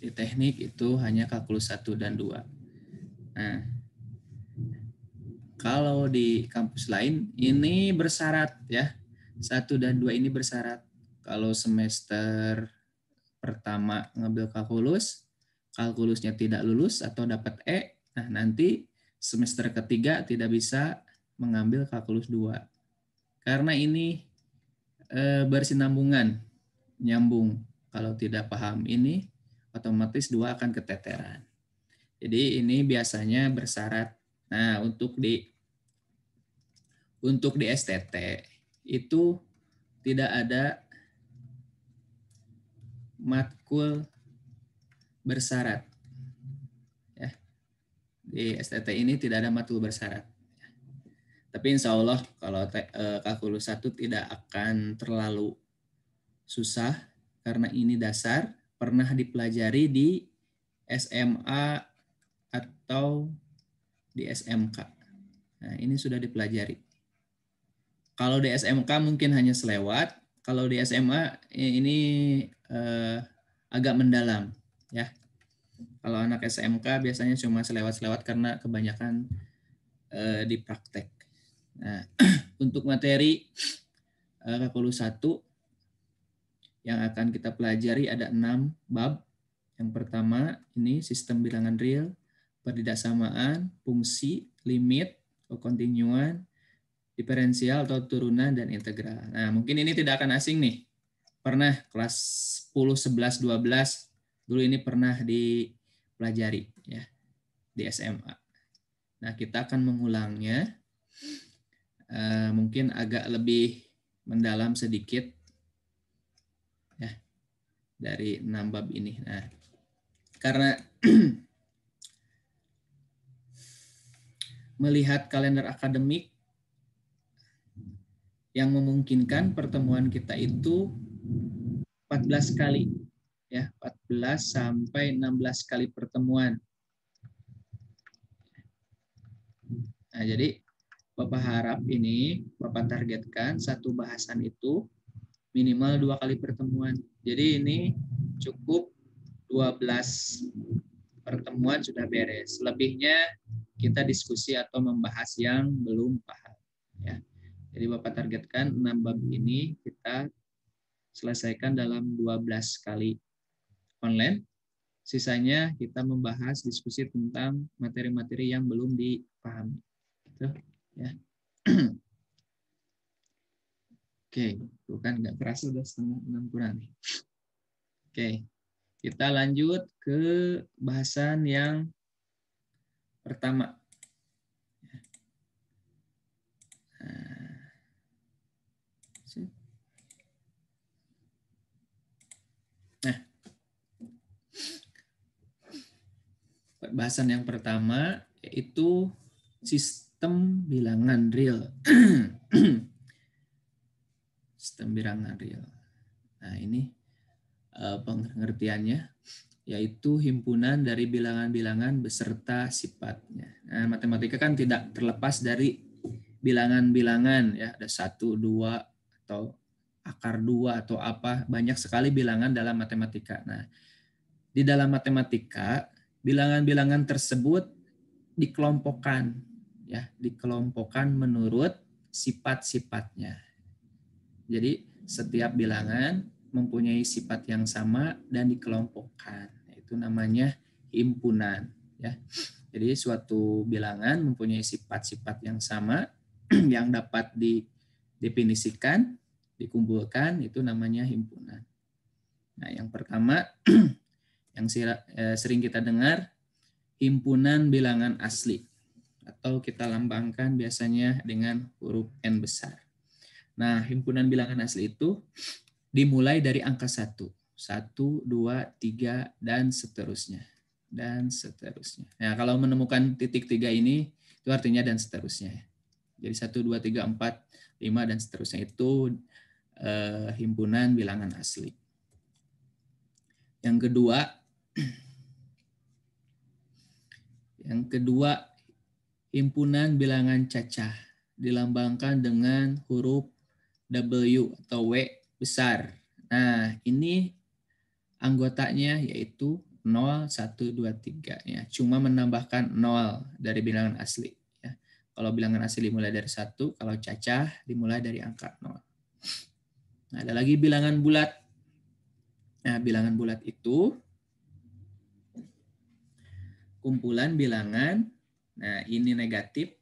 Di teknik itu hanya kalkulus 1 dan 2. Nah, kalau di kampus lain ini bersyarat ya. 1 dan 2 ini bersyarat. Kalau semester pertama ngambil kalkulus, kalkulusnya tidak lulus atau dapat E, nah nanti semester ketiga tidak bisa mengambil kalkulus 2. Karena ini bersinambungan, nyambung. Kalau tidak paham ini, otomatis 2 akan keteteran. Jadi ini biasanya bersyarat. Nah, untuk di STT itu tidak ada matkul bersyarat. Ya. Di STT ini tidak ada matkul bersyarat. Tapi insya Allah kalau kalkulus 1 tidak akan terlalu susah karena ini dasar, pernah dipelajari di SMA atau di SMK. Nah, ini sudah dipelajari. Kalau di SMK mungkin hanya selewat, kalau di SMA ini agak mendalam, ya. Kalau anak SMK biasanya cuma selewat-selewat karena kebanyakan di praktek. Nah, untuk materi kalkulus 1 yang akan kita pelajari ada 6 bab. Yang pertama ini sistem bilangan real, pertidaksamaan, fungsi, limit, kekontinuan, diferensial atau turunan, dan integral. Nah, mungkin ini tidak akan asing nih. Pernah kelas 10, 11, 12 dulu ini pernah dipelajari ya di SMA. Nah, kita akan mengulangnya mungkin agak lebih mendalam sedikit ya dari 6 bab ini. Nah, karena melihat kalender akademik yang memungkinkan pertemuan kita itu 14 kali ya, 14 sampai 16 kali pertemuan. Nah, jadi Bapak harap ini Bapak targetkan satu bahasan itu minimal 2 kali pertemuan. Jadi ini cukup 12 pertemuan sudah beres. Lebihnya kita diskusi atau membahas yang belum paham ya. Jadi Bapak targetkan 6 bab ini kita selesaikan dalam 12 kali online. Sisanya kita membahas diskusi tentang materi-materi yang belum dipahami. Gitu, ya. Oke, itu kan nggak kerasa udah setengah 6 kurang. Oke, kita lanjut ke bahasan yang pertama. Nah, bahasan yang pertama yaitu sistem bilangan real. Sistem bilangan real. Nah, ini pengertiannya yaitu himpunan dari bilangan-bilangan beserta sifatnya. Nah, matematika kan tidak terlepas dari bilangan-bilangan ya, ada 1, 2 atau akar 2 atau apa, banyak sekali bilangan dalam matematika. Nah, di dalam matematika bilangan-bilangan tersebut dikelompokkan ya, dikelompokkan menurut sifat-sifatnya. Jadi setiap bilangan mempunyai sifat yang sama dan dikelompokkan. Itu namanya himpunan ya. Jadi suatu bilangan mempunyai sifat-sifat yang sama yang dapat didefinisikan, dikumpulkan, itu namanya himpunan. Nah, yang pertama yang sering kita dengar himpunan bilangan asli atau kita lambangkan biasanya dengan huruf N besar. Nah, himpunan bilangan asli itu dimulai dari angka 1, 1, 2, 3, dan seterusnya. Dan seterusnya. Nah, kalau menemukan titik 3 ini, itu artinya dan seterusnya. Jadi 1, 2, 3, 4, 5, dan seterusnya. Itu himpunan bilangan asli. Yang kedua, himpunan bilangan cacah. Dilambangkan dengan huruf W atau W besar. Nah, ini anggotanya yaitu 0, 1, 2, 3. Ya. Cuma menambahkan 0 dari bilangan asli. Ya. Kalau bilangan asli dimulai dari 1, kalau cacah dimulai dari angka 0. Nah, ada lagi bilangan bulat. Nah, bilangan bulat itu kumpulan bilangan. Nah, ini negatif.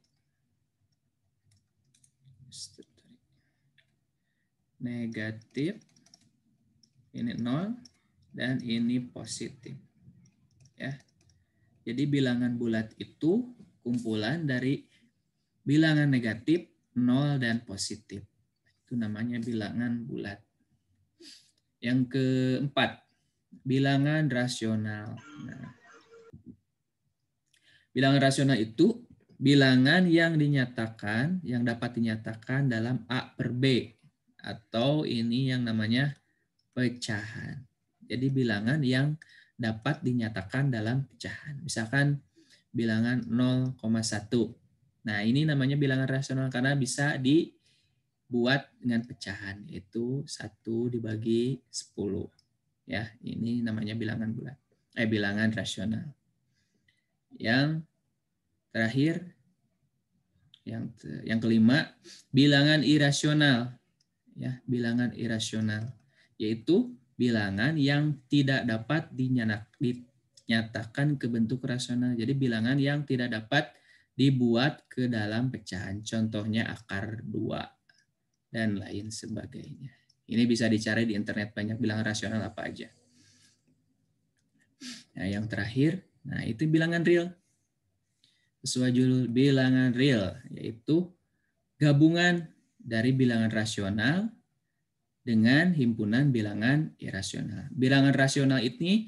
Negatif. Ini 0. Dan ini positif. Ya. Jadi bilangan bulat itu kumpulan dari bilangan negatif, 0, dan positif. Itu namanya bilangan bulat. Yang keempat, bilangan rasional. Nah, bilangan rasional itu bilangan yang dinyatakan, yang dapat dinyatakan dalam A per B. Atau ini yang namanya pecahan. Jadi bilangan yang dapat dinyatakan dalam pecahan. Misalkan bilangan 0,1. Nah, ini namanya bilangan rasional karena bisa dibuat dengan pecahan, yaitu 1 dibagi 10. Ya, ini namanya bilangan bulat. Bilangan rasional. Yang terakhir, yang kelima, bilangan irasional. Ya, bilangan irasional, yaitu bilangan yang tidak dapat dinyatakan ke bentuk rasional. Jadi bilangan yang tidak dapat dibuat ke dalam pecahan. Contohnya akar 2 dan lain sebagainya. Ini bisa dicari di internet, banyak bilangan rasional apa aja. Nah, yang terakhir, nah itu bilangan real. Sesuai judul bilangan real, yaitu gabungan dari bilangan rasional dengan himpunan bilangan irasional. Bilangan rasional ini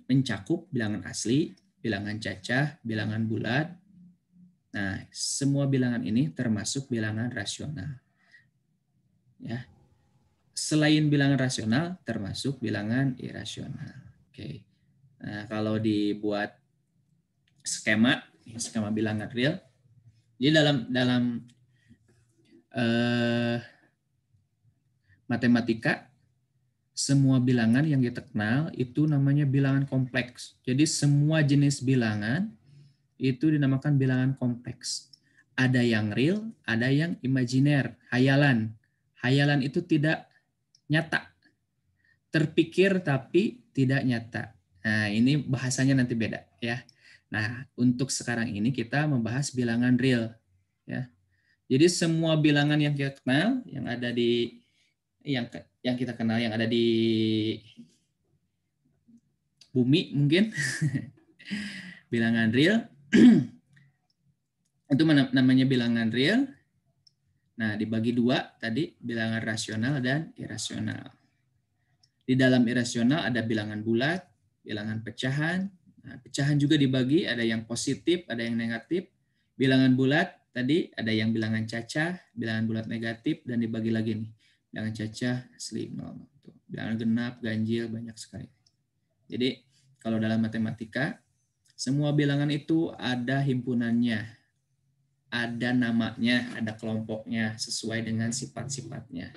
mencakup bilangan asli, bilangan cacah, bilangan bulat. Nah, semua bilangan ini termasuk bilangan rasional. Ya. Selain bilangan rasional, termasuk bilangan irasional. Oke. Nah, kalau dibuat skema bilangan real, jadi dalam matematika, semua bilangan yang kita kenal itu namanya bilangan kompleks. Jadi semua jenis bilangan itu dinamakan bilangan kompleks. Ada yang real, ada yang imajiner, hayalan. Hayalan itu tidak nyata. Terpikir tapi tidak nyata. Nah, ini bahasanya nanti beda ya. Nah, untuk sekarang ini kita membahas bilangan real ya. Jadi semua bilangan yang kita kenal, yang ada di yang kita kenal yang ada di bumi mungkin bilangan real itu namanya bilangan real. Nah, dibagi dua tadi, bilangan rasional dan irasional. Di dalam irasional ada bilangan bulat, bilangan pecahan. Nah, pecahan juga dibagi, ada yang positif, ada yang negatif. Bilangan bulat tadi ada yang bilangan cacah, bilangan bulat negatif, dan dibagi lagi nih. Bilangan cacah, asli, 0. Bilangan genap, ganjil, banyak sekali. Jadi, kalau dalam matematika, semua bilangan itu ada himpunannya, ada namanya, ada kelompoknya, sesuai dengan sifat-sifatnya.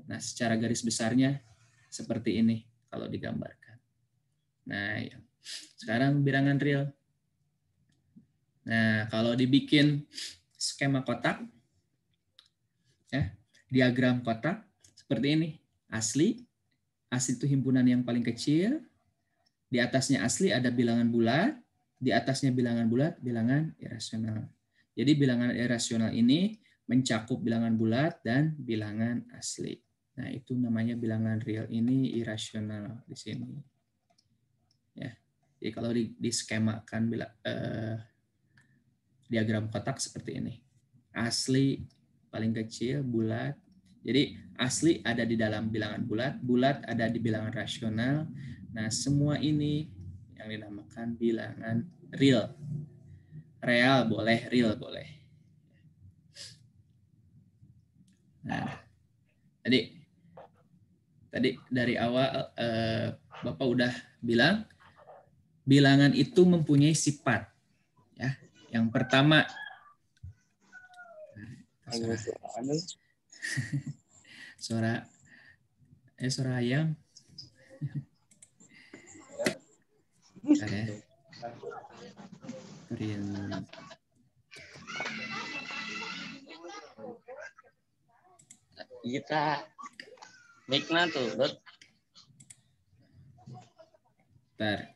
Nah, secara garis besarnya seperti ini kalau digambarkan. Nah, ya. Sekarang bilangan real. Nah, kalau dibikin skema kotak, ya, diagram kotak seperti ini. Asli itu himpunan yang paling kecil. Di atasnya asli ada bilangan bulat, di atasnya bilangan bulat, bilangan irasional. Jadi bilangan irasional ini mencakup bilangan bulat dan bilangan asli. Nah, itu namanya bilangan real, ini irasional di sini. Ya. Jadi kalau diskemakan diagram kotak seperti ini. Asli paling kecil, bulat. Jadi asli ada di dalam bilangan bulat, bulat ada di bilangan rasional. Nah, semua ini yang dinamakan bilangan real. Real boleh, real boleh. Nah, tadi dari awal Bapak udah bilang bilangan itu mempunyai sifat. Ya, yang pertama suara ayam. Bentar ya. Print. Kita mikna tuh, Dot. Bentar.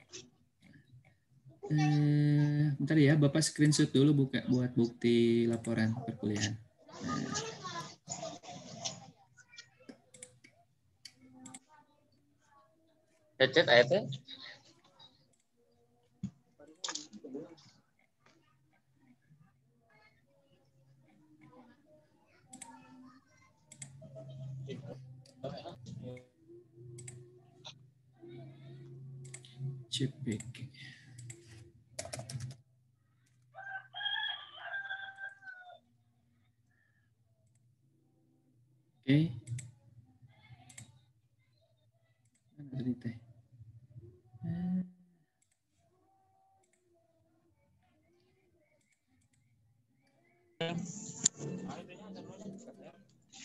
Bentar ya, Bapak screenshot dulu buat bukti laporan perkuliahan. Nah. Cecet ayatnya. CPG. Oke. Mana tadi teh?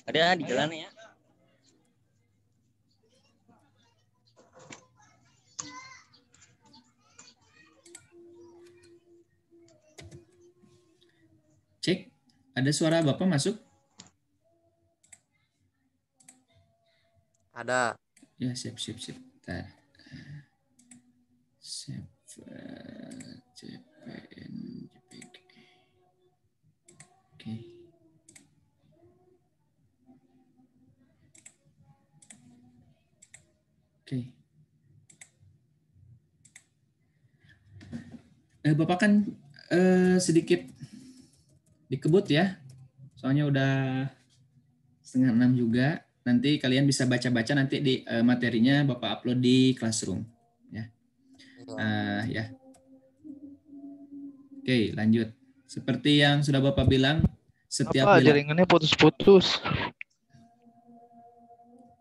Ada di jalan ya. Cek. Ada suara Bapak masuk? Ada. Ya, sip. Bentar. Save CPN JPG. Oke. Oke. Bapak kan sedikit dikebut ya. Soalnya udah 5:30 juga. Nanti kalian bisa baca-baca nanti di materinya Bapak upload di Classroom. Ya. Ya. Oke, lanjut. Seperti yang sudah Bapak bilang, setiap Apa jaringannya putus-putus?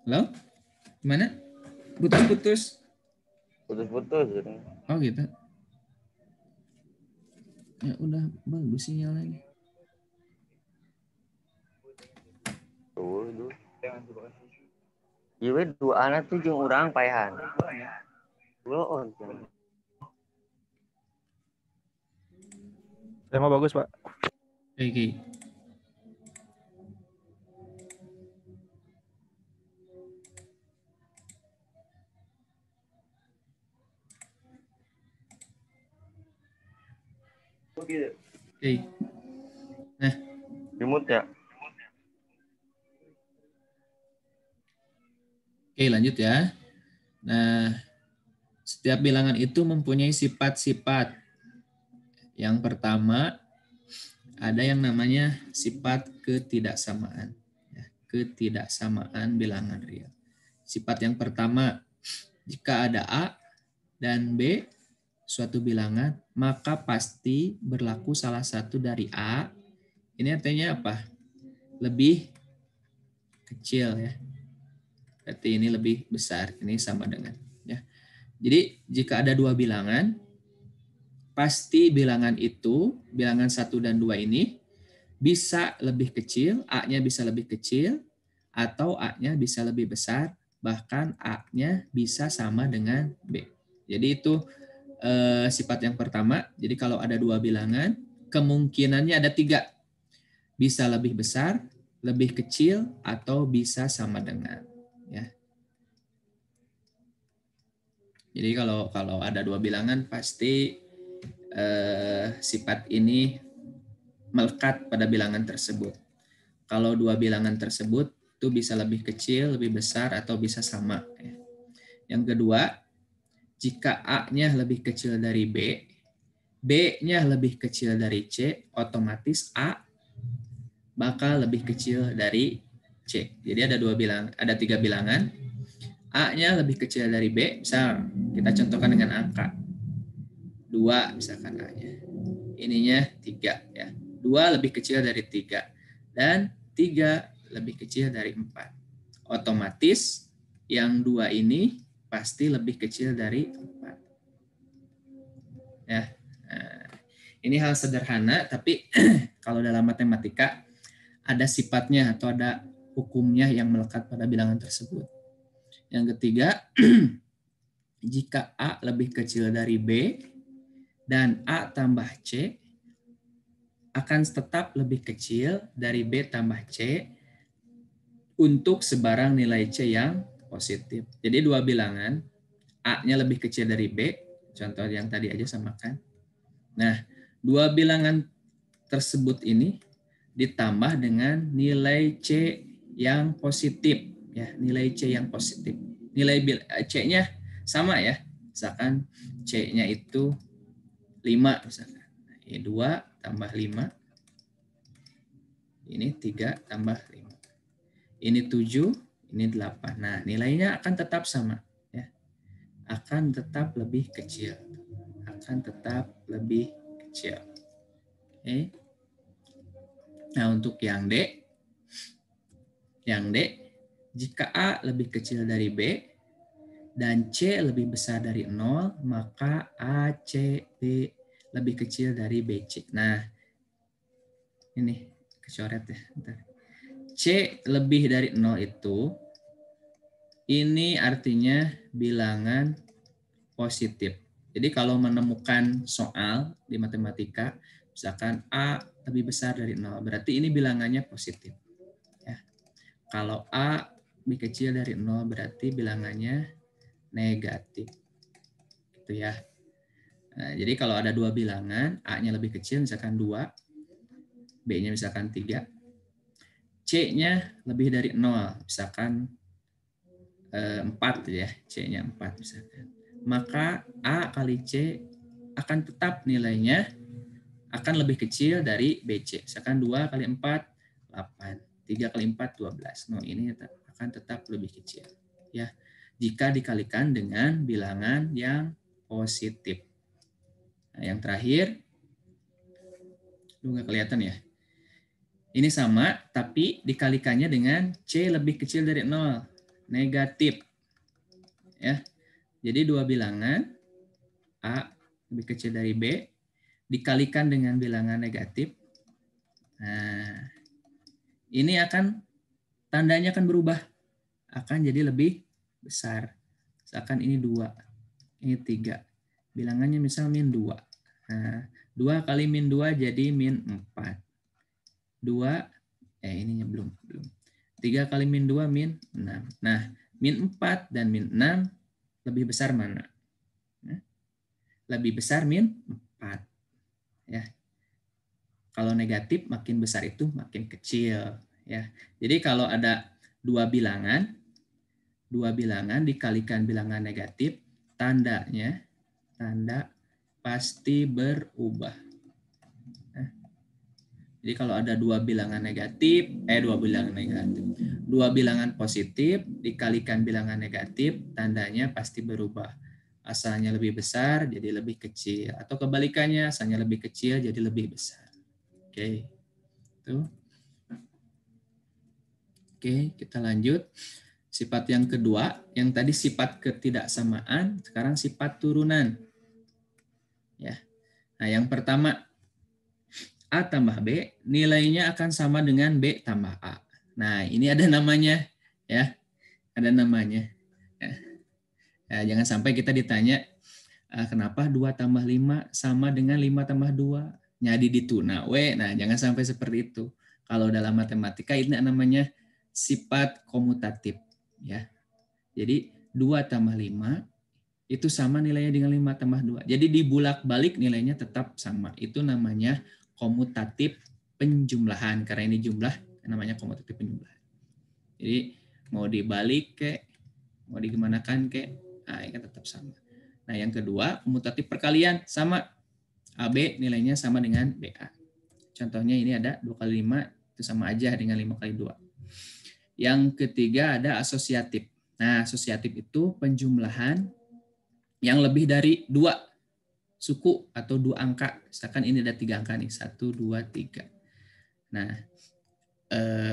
Halo? Gimana? Putus-putus. Putus-putus. Oh gitu. Ya udah bagus sinyalnya. Tuh. Iya, 2 anak tuh jeung urang paehan. Loon. Saya mah bagus, Pak. Oke. Oke. Nah, Remote ya. Oke, lanjut ya. Nah, setiap bilangan itu mempunyai sifat-sifat. Yang pertama, ada yang namanya sifat ketidaksamaan. Ya, ketidaksamaan bilangan real. Sifat yang pertama, jika ada A dan B, suatu bilangan, maka pasti berlaku salah satu dari A. Ini artinya apa? Lebih kecil ya. Berarti ini lebih besar, ini sama dengan ya. Jadi jika ada dua bilangan, pasti bilangan itu, bilangan 1 dan 2 ini bisa lebih kecil, A-nya bisa lebih kecil, atau A-nya bisa lebih besar, bahkan A-nya bisa sama dengan B. Jadi itu sifat yang pertama. Jadi kalau ada dua bilangan, kemungkinannya ada 3. Bisa lebih besar, lebih kecil, atau bisa sama dengan. Ya. Jadi kalau ada dua bilangan pasti sifat ini melekat pada bilangan tersebut. Kalau dua bilangan tersebut itu bisa lebih kecil, lebih besar, atau bisa sama. Yang kedua, jika A-nya lebih kecil dari B, B-nya lebih kecil dari C, otomatis A bakal lebih kecil dari C. Jadi ada 3 bilangan. A-nya lebih kecil dari B, misal kita contohkan dengan angka 2 misalkan A-nya. Ininya 3 ya. 2 lebih kecil dari 3 dan 3 lebih kecil dari 4. Otomatis yang 2 ini pasti lebih kecil dari 4. Ya. Nah, ini hal sederhana tapi kalau dalam matematika ada sifatnya atau ada hukumnya yang melekat pada bilangan tersebut. Yang ketiga, jika A lebih kecil dari B dan A tambah C akan tetap lebih kecil dari B tambah C untuk sebarang nilai C yang positif. Jadi dua bilangan, A-nya lebih kecil dari B, contoh yang tadi aja samakan. Nah, dua bilangan tersebut ini ditambah dengan nilai C yang positif, ya, nilai C yang positif. Nilai C-nya sama ya, misalkan C-nya itu 5 misalkan. Ini 2 tambah 5, ini 3 tambah 5. Ini 7, ini 8. Nah, nilainya akan tetap sama. Ya. Akan tetap lebih kecil. Akan tetap lebih kecil. Oke. Nah, untuk yang D, jika A lebih kecil dari B dan C lebih besar dari 0, maka A, C, B lebih kecil dari BC. Nah, ini kecoret ya. Bentar. C lebih dari 0 itu, ini artinya bilangan positif. Jadi kalau menemukan soal di matematika, misalkan A lebih besar dari 0, berarti ini bilangannya positif. Ya. Kalau A lebih kecil dari 0, berarti bilangannya negatif. Gitu ya. Nah, jadi kalau ada dua bilangan, A-nya lebih kecil, misalkan 2, B-nya misalkan 3, C-nya lebih dari 0, misalkan 4 ya, C-nya 4 misalkan. Maka A kali C akan tetap nilainya akan lebih kecil dari BC. Misalkan 2 kali 4, 8. 3 kali 4, 12. No, ini akan tetap lebih kecil. Ya, jika dikalikan dengan bilangan yang positif. Nah, yang terakhir, nggak kelihatan ya. Ini sama, tapi dikalikannya dengan C lebih kecil dari 0. Negatif. Ya. Jadi dua bilangan, A lebih kecil dari B, dikalikan dengan bilangan negatif. Nah, ini akan, tandanya akan berubah. Akan jadi lebih besar. Misalkan ini 2, ini 3. Bilangannya misal min 2. Nah, 2 kali min 2 jadi min 4. 2, ininya belum. 3 kali min 2 min 6. Nah, min 4 dan min 6 lebih besar mana? Lebih besar min 4. Ya. Kalau negatif makin besar itu makin kecil. Ya. Jadi kalau ada dua bilangan dikalikan bilangan negatif, tanda pasti berubah. Jadi kalau ada dua bilangan positif dikalikan bilangan negatif, tandanya pasti berubah. Asalnya lebih besar jadi lebih kecil, atau kebalikannya, asalnya lebih kecil jadi lebih besar. Oke. Tuh. Oke, kita lanjut. Sifat yang kedua, yang tadi sifat ketidaksamaan, sekarang sifat turunan. Ya. Nah, yang pertama, A tambah B, nilainya akan sama dengan B tambah A. Nah, ini ada namanya, ya. Ada namanya. Ya, jangan sampai kita ditanya, kenapa 2 tambah 5 sama dengan 5 tambah 2? Nyadi dituna, nah jangan sampai seperti itu. Kalau dalam matematika ini namanya sifat komutatif. Ya. Jadi 2 tambah 5 itu sama nilainya dengan 5 tambah 2. Jadi dibulak-balik nilainya tetap sama. Itu namanya komutatif penjumlahan. Karena ini jumlah, namanya komutatif penjumlahan. Jadi mau dibalik ke, mau digimanakan ke, nah ini kan tetap sama. Nah yang kedua, komutatif perkalian sama. AB nilainya sama dengan BA. Contohnya ini ada 2 kali 5, itu sama aja dengan 5 kali 2. Yang ketiga ada asosiatif. Nah asosiatif itu penjumlahan yang lebih dari 2 suku atau 2 angka. Misalkan ini ada 3 angka nih, 1, 2, 3. Nah,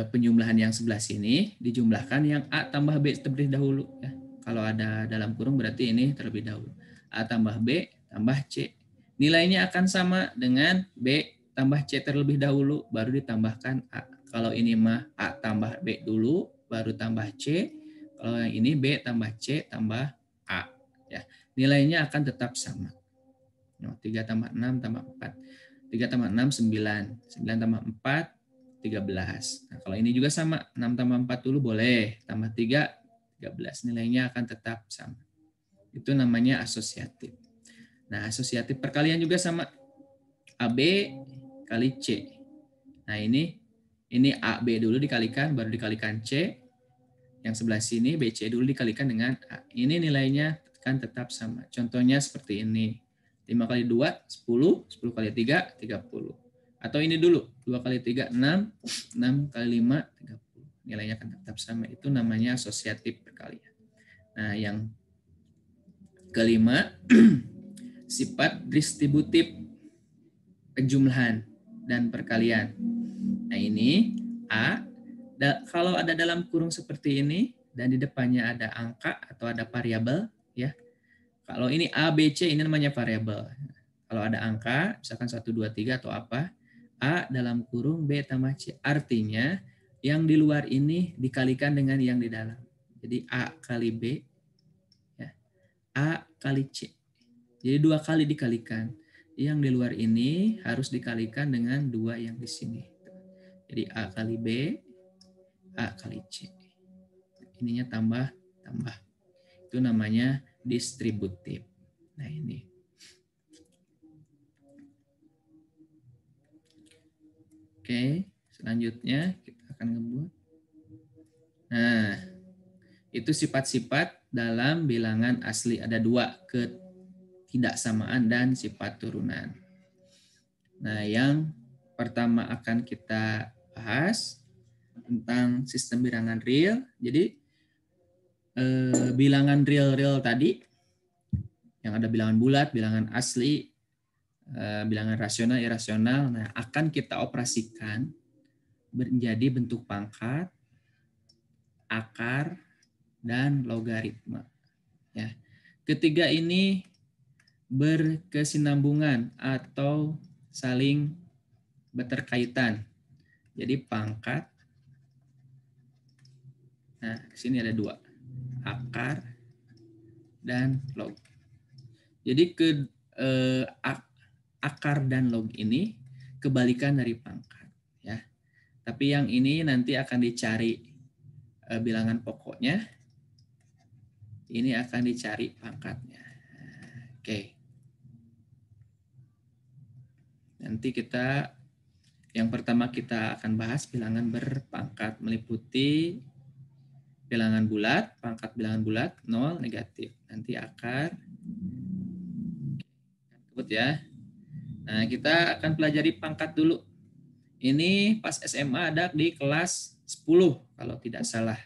penjumlahan yang sebelah sini dijumlahkan yang A tambah B terlebih dahulu. Ya. Kalau ada dalam kurung berarti ini terlebih dahulu. A tambah B tambah C. Nilainya akan sama dengan B tambah C terlebih dahulu, baru ditambahkan A. Kalau ini mah A tambah B dulu, baru tambah C. Kalau yang ini B tambah C tambah A. Ya, nilainya akan tetap sama. 3 tambah 6 tambah 4. 3 tambah 6, 9. 9 tambah 4, 13. Nah, kalau ini juga sama. 6 tambah 4 dulu boleh. Tambah 3, 13. Nilainya akan tetap sama. Itu namanya asosiatif. Nah, asosiatif perkalian juga sama. AB kali C. Nah, ini AB dulu dikalikan, baru dikalikan C. Yang sebelah sini BC dulu dikalikan dengan A. Ini nilainya kan tetap sama. Contohnya seperti ini. 5 kali 2, 10. 10 kali 3, 30. Atau ini dulu. 2 kali 3, 6. 6 kali 5, 30. Nilainya akan tetap sama. Itu namanya asosiatif perkalian. Nah, yang kelima, sifat distributif penjumlahan dan perkalian. Nah, ini A. Kalau ada dalam kurung seperti ini dan di depannya ada angka atau ada variabel, ya. Kalau ini A, B, C ini namanya variabel. Kalau ada angka, misalkan 1, 2, 3 atau apa, A dalam kurung B tambah C. Artinya yang di luar ini dikalikan dengan yang di dalam. Jadi A kali B, ya, A kali C. Jadi 2 kali dikalikan. Yang di luar ini harus dikalikan dengan 2 yang di sini. Jadi A kali B, A kali C. Ininya tambah. Itu namanya distributif. Nah, ini. Oke, selanjutnya kita akan ngebuat. Nah, itu sifat-sifat dalam bilangan asli. Ada 2, ketidaksamaan dan sifat turunan. Nah, yang pertama akan kita bahas tentang sistem bilangan real. Jadi bilangan real tadi yang ada bilangan bulat, bilangan asli, bilangan rasional, irasional, nah akan kita operasikan menjadi bentuk pangkat, akar, dan logaritma. Ya. Ketiga ini berkesinambungan atau saling berterkaitan. Jadi pangkat, nah di sini ada 2, akar dan log. Jadi akar dan log ini kebalikan dari pangkat, ya. Tapi yang ini nanti akan dicari bilangan pokoknya. Ini akan dicari pangkatnya. Oke. Nanti yang pertama kita akan bahas bilangan berpangkat, meliputi bilangan bulat, pangkat bilangan bulat, 0, negatif. Nanti akar, sebut ya. Nah, kita akan pelajari pangkat dulu. Ini pas SMA ada di kelas 10 kalau tidak salah.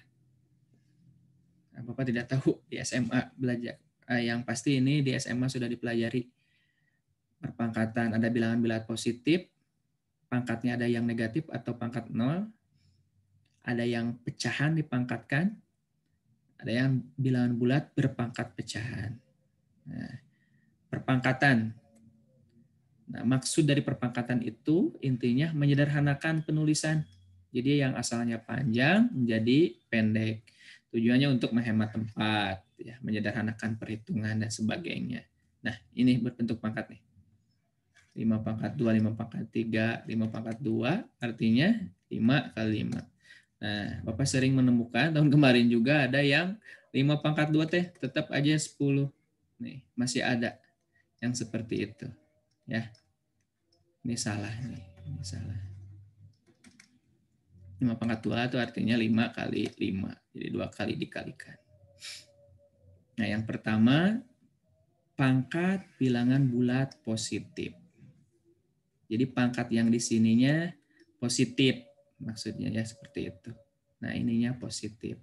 Nah, Bapak tidak tahu di SMA belajar. Yang pasti ini di SMA sudah dipelajari perpangkatan. Ada bilangan bulat positif, pangkatnya ada yang negatif atau pangkat 0. Ada yang pecahan dipangkatkan, ada yang bilangan bulat berpangkat pecahan. Nah, perpangkatan. Nah, maksud dari perpangkatan itu intinya menyederhanakan penulisan. Jadi yang asalnya panjang menjadi pendek. Tujuannya untuk menghemat tempat, ya, menyederhanakan perhitungan dan sebagainya. Nah, ini berbentuk pangkat nih. 5 pangkat 2, 5 pangkat 3, 5 pangkat 2, artinya 5 kali 5. Nah, Bapak sering menemukan tahun kemarin juga ada yang 5 pangkat 2 teh tetap aja 10. Nih, masih ada yang seperti itu. Ya. Ini salah nih, ini salah. 5 pangkat 2 itu artinya 5 kali 5. Jadi 2 kali dikalikan. Nah, yang pertama pangkat bilangan bulat positif. Jadi pangkat yang di sininya positif. Maksudnya ya seperti itu. Nah, ininya positif.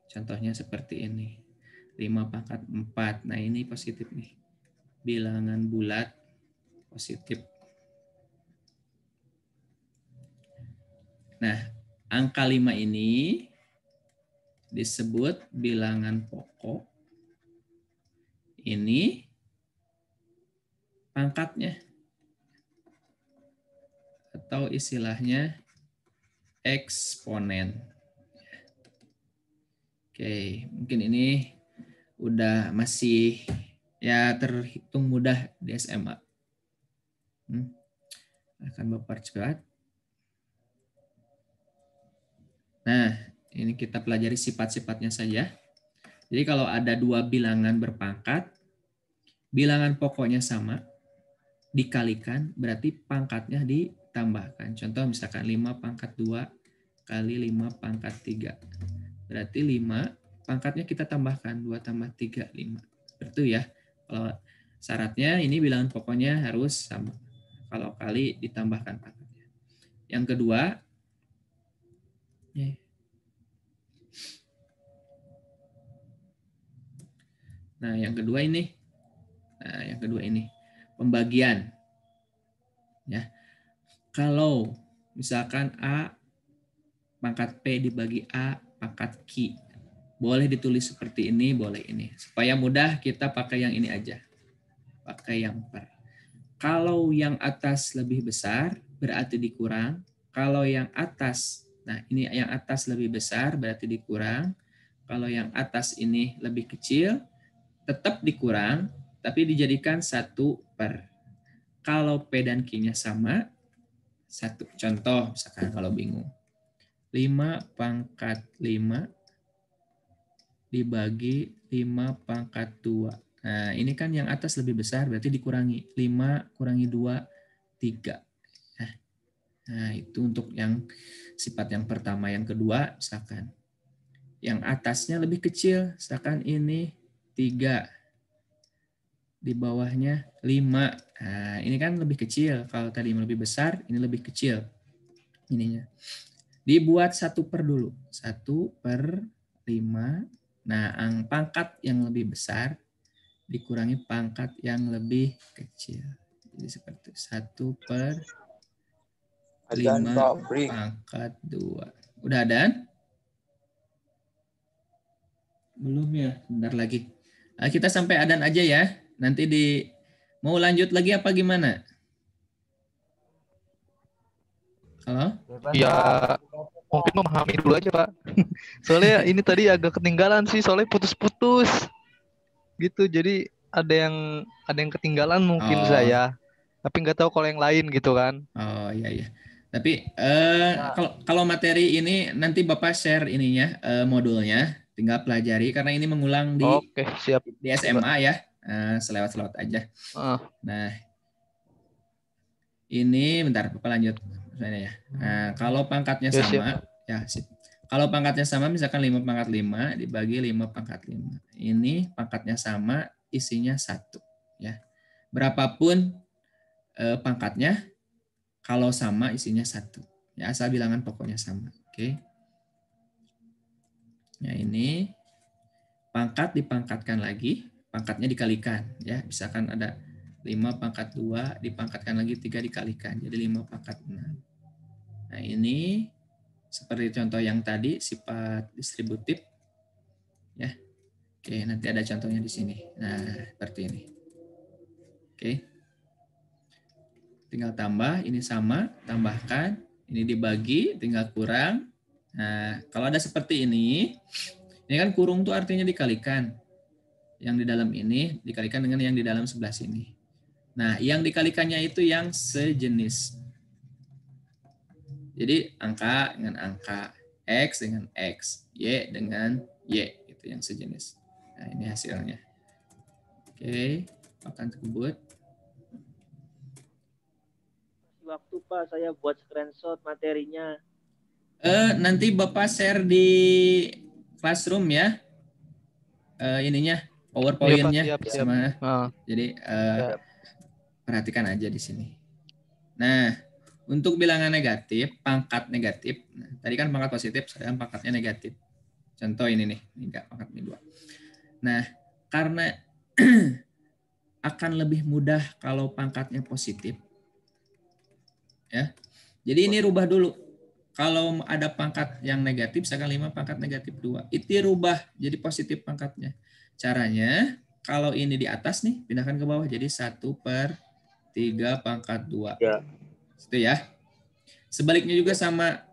Contohnya seperti ini. 5 pangkat 4. Nah, ini positif nih. Bilangan bulat positif. Nah, angka 5 ini disebut bilangan pokok. Ini pangkatnya. Atau istilahnya eksponen. Oke, mungkin ini udah masih ya terhitung mudah di SMA. Akan Bapak percepat. Nah, ini kita pelajari sifat-sifatnya saja. Jadi kalau ada dua bilangan berpangkat, bilangan pokoknya sama, dikalikan, berarti pangkatnya ditambahkan. Contoh misalkan 5 pangkat 2 kali 5 pangkat 3. Berarti 5 pangkatnya kita tambahkan. 2 tambah 3, 5. Betul ya. Kalau syaratnya ini bilangan pokoknya harus sama. Kalau kali ditambahkan pangkatnya. Yang kedua, nah yang kedua ini pembagian. Ya, kalau misalkan A pangkat P dibagi A pangkat Q, boleh ditulis seperti ini, boleh ini. Supaya mudah kita pakai yang ini aja. Pakai yang per. Kalau yang atas lebih besar berarti dikurang. Kalau yang atas, nah ini yang atas lebih besar berarti dikurang. Kalau yang atas ini lebih kecil tetap dikurang, tapi dijadikan 1 per. Kalau P dan Q-nya sama, 1. Contoh, misalkan kalau bingung. 5 pangkat 5 dibagi 5 pangkat 2. Nah, ini kan yang atas lebih besar, berarti dikurangi. 5 kurangi 2, 3. Nah, itu untuk yang sifat yang pertama. Yang kedua, misalkan. Yang atasnya lebih kecil, misalkan ini 3. Di bawahnya 5. Nah, ini kan lebih kecil. Kalau tadi lebih besar, ini lebih kecil. Ininya. Dibuat 1 per dulu. 1 per 5. Nah, pangkat yang lebih besar dikurangi pangkat yang lebih kecil. Jadi seperti 1 per 5 pangkat 2. Udah ada? Belum ya? Bentar lagi. Nah, kita sampai adan aja ya. Nanti mau lanjut lagi apa gimana? Halo? Ya, mungkin memahami dulu aja, Pak. Soalnya ini tadi agak ketinggalan sih, soalnya putus-putus. Gitu. Jadi ada yang ketinggalan mungkin saya. Tapi nggak tahu kalau yang lain gitu kan. Oh iya. Tapi kalau materi ini nanti Bapak share ininya modulnya, tinggal pelajari karena ini mengulang Oke, siap. di SMA ya. Selewat-selewat aja. Nah, ini bentar Bapak lanjut ya. Nah, kalau pangkatnya sama, ya sip. Kalau pangkatnya sama misalkan 5 pangkat 5 dibagi 5 pangkat 5. Ini pangkatnya sama, isinya 1 ya. Berapapun pangkatnya, kalau sama isinya 1. Ya, asal bilangan pokoknya sama. Oke. Nah, ini pangkat dipangkatkan lagi, pangkatnya dikalikan ya. Misalkan ada 5 pangkat 2 dipangkatkan lagi 3 dikalikan. Jadi 5 pangkat 6. Nah, ini seperti contoh yang tadi sifat distributif ya. Oke, nanti ada contohnya di sini. Nah, seperti ini. Oke. Tinggal tambah, ini sama, tambahkan, ini dibagi, tinggal kurang. Nah, kalau ada seperti ini kan kurung tuh artinya dikalikan. Yang di dalam ini dikalikan dengan yang di dalam sebelah sini. Nah, yang dikalikannya itu yang sejenis. Jadi angka dengan angka, X dengan X, Y dengan Y, itu yang sejenis. Nah, ini hasilnya. Oke, akan tersebut. Waktu Pak saya buat screenshot materinya. Nanti Bapak share di Classroom ya. Ininya PowerPoint-nya sama. Jadi perhatikan aja di sini. Nah, untuk bilangan negatif, pangkat negatif. Nah, tadi kan pangkat positif, sekarang pangkatnya negatif. Contoh ini nih, enggak pangkat ini 2. Nah, karena akan lebih mudah kalau pangkatnya positif. Ya. Jadi ini rubah dulu. Kalau ada pangkat yang negatif, misalkan 5 pangkat negatif 2, itu rubah jadi positif pangkatnya. Caranya, kalau ini di atas nih, pindahkan ke bawah. Jadi 1 per 3 pangkat 2. Ya. Itu ya. Sebaliknya juga sama.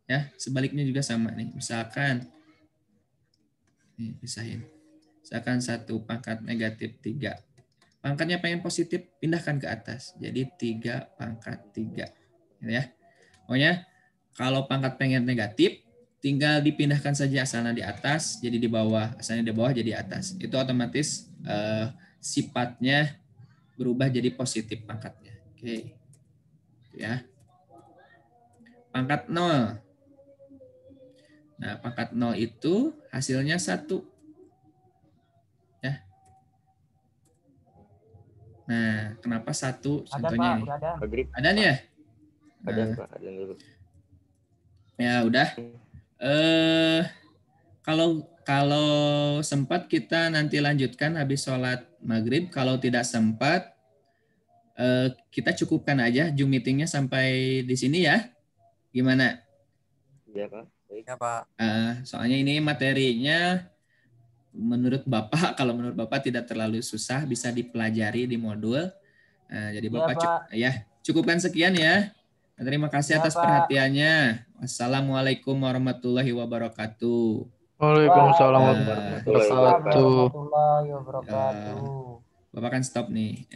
Ya, sebaliknya juga sama nih. Misalkan, nih pisahin. Misalkan 1 pangkat negatif 3. Pangkatnya pengen positif, pindahkan ke atas. Jadi 3 pangkat 3. Ya. Pokoknya kalau pangkat pengen negatif, tinggal dipindahkan saja asalnya di atas, jadi di bawah. Asalnya di bawah jadi atas. Itu otomatis sifatnya berubah jadi positif pangkatnya. Oke. Ya. Pangkat 0. Nah, pangkat 0 itu hasilnya 1. Ya. Nah, kenapa 1? Contohnya ini. Maghrib. Ada nih ya? Ada Nah, Pak, ada dulu. ya udah. Kalau sempat kita nanti lanjutkan habis sholat maghrib. Kalau tidak sempat, kita cukupkan aja Zoom meetingnya sampai di sini ya. Gimana? Iya Pak. Baik. Ya, Pak. Soalnya ini materinya menurut Bapak, kalau menurut Bapak tidak terlalu susah, bisa dipelajari di modul. Jadi Bapak cukupkan sekian ya. Terima kasih atas perhatiannya. Wassalamualaikum warahmatullahi wabarakatuh. Waalaikumsalam Warahmatullahi warahmatullahi wabarakatuh. Warahmatullahi wabarakatuh. Bapak kan stop nih.